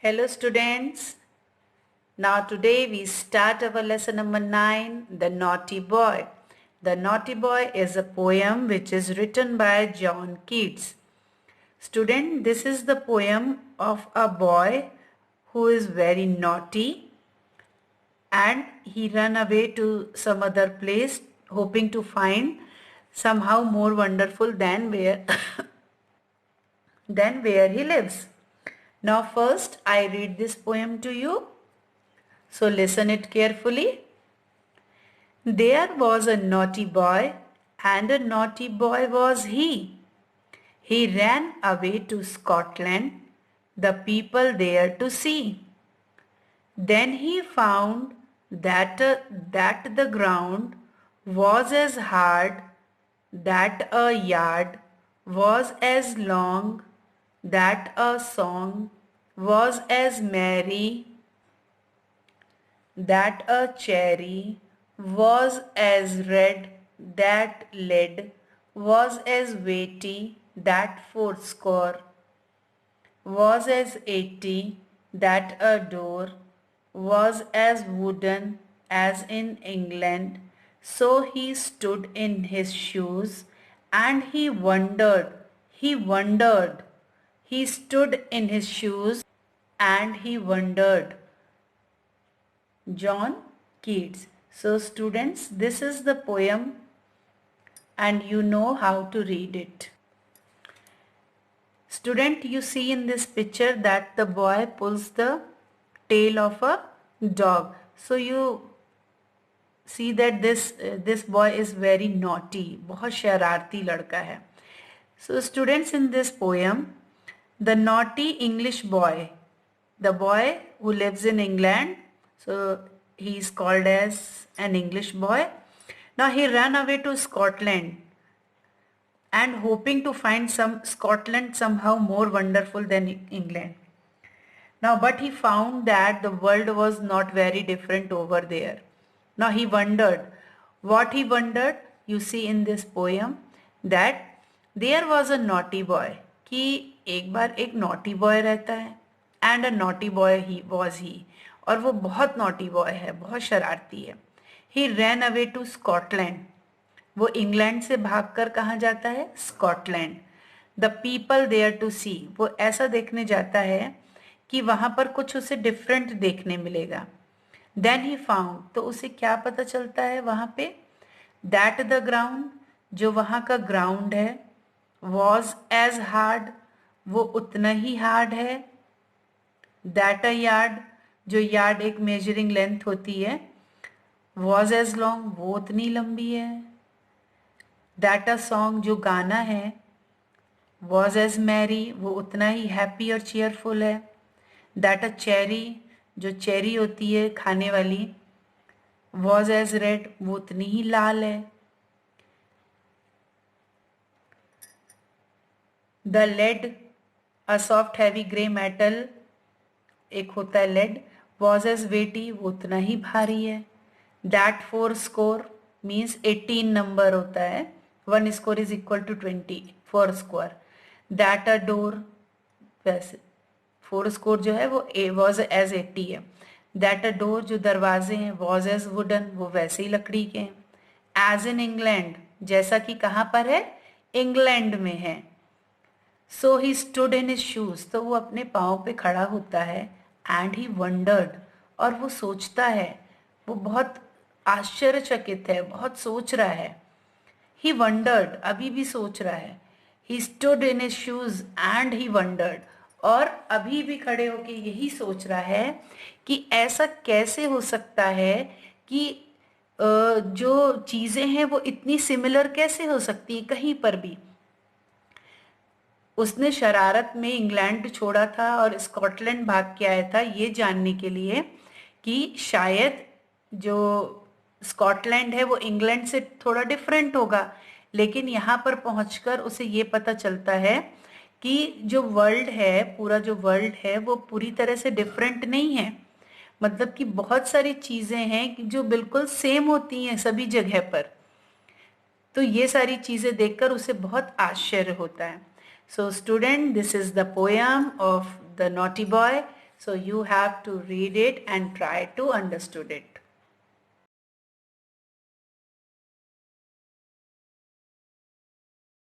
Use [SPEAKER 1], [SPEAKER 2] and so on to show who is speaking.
[SPEAKER 1] Hello students. Now today we start our lesson number 9, The Naughty Boy. The Naughty Boy is a poem which is written by John Keats. Student, this is the poem of a boy who is very naughty and he ran away to some other place hoping to find somehow more wonderful than where than where he lives. Now first I read this poem to you. So listen it carefully. There was a naughty boy, and a naughty boy was he. He ran away to Scotland, the people there to see. Then he found that the ground was as hard, that a yard was as long, that a song was as merry, that a cherry was as red, that lead was as weighty, that fourscore was as 80, that a door was as wooden as in England. So he stood in his shoes and he wondered. He stood in his shoes and he wondered. John Keats. So students, this is the poem and you know how to read it. Student, you see in this picture that the boy pulls the tail of a dog. So you see that this boy is very naughty, बहुत शरारती लड़का है. So students, in this poem, the naughty English boy, the boy who lives in England, so he is called as an English boy. Now he ran away to Scotland and hoping to find Scotland somehow more wonderful than England. Now, but he found that the world was not very different over there. Now he wondered. What he wondered, you see in this poem, that there was a naughty boy. कि एक बार एक naughty boy रहता है, and a naughty boy was he. और वो बहुत naughty boy है, बहुत शरारती है. He ran away to Scotland. वो इंग्लैंड से भागकर कहाँ जाता है? Scotland. The people there to see, वो ऐसा देखने जाता है कि वहां पर कुछ उसे डिफरेंट देखने मिलेगा. देन ही फाउंड, तो उसे क्या पता चलता है वहां पे? दैट द ग्राउंड, जो वहां का ग्राउंड है, वॉज एज हार्ड, वो उतना ही हार्ड है. दैट अ यार्ड, जो यार्ड एक मेजरिंग लेंथ होती है, वॉज एज लॉन्ग, वो उतनी लंबी है. दैट अ सॉन्ग, जो गाना है, वॉज एज मैरी, वो उतना ही हैप्पी और चेयरफुल है. दैट अ चेरी, जो चेरी होती है खाने वाली, वॉज एज रेड, वो उतनी ही लाल है. The lead, a soft heavy grey metal, एक होता है लेड, वॉज एज वेटी, वो उतना ही भारी है. That four score means 18 number होता है. 1 score is equal to 20, 4 score. That a door, वैसे 4 स्कोर जो है वो वॉज एज 80 है. दैट अ डोर, जो दरवाजे हैं, वॉज एज वुडन, वो वैसे ही लकड़ी के हैं. एज इन इंग्लैंड, जैसा कि कहाँ पर है? इंग्लैंड में है. So he stood in his shoes, तो वो अपने पाँव पे खड़ा होता है. एंड ही वंडर्ड, और वो सोचता है, वो बहुत आश्चर्यचकित है, बहुत सोच रहा है. ही वंडर्ड, अभी भी सोच रहा है. He stood in his shoes and he wondered, और अभी भी खड़े होके यही सोच रहा है कि ऐसा कैसे हो सकता है कि जो चीज़ें हैं वो इतनी सिमिलर कैसे हो सकती है कहीं पर भी. उसने शरारत में इंग्लैंड छोड़ा था और स्कॉटलैंड भाग के आया था ये जानने के लिए कि शायद जो स्कॉटलैंड है वो इंग्लैंड से थोड़ा डिफरेंट होगा. लेकिन यहाँ पर पहुंचकर उसे ये पता चलता है कि जो वर्ल्ड है, पूरा जो वर्ल्ड है, वो पूरी तरह से डिफरेंट नहीं है. मतलब कि बहुत सारी चीज़ें हैं जो बिल्कुल सेम होती हैं सभी जगह पर. तो ये सारी चीज़ें देखकर उसे बहुत आश्चर्य होता है. So student, this is the poem of the naughty boy. So you have to read it and try to understood it.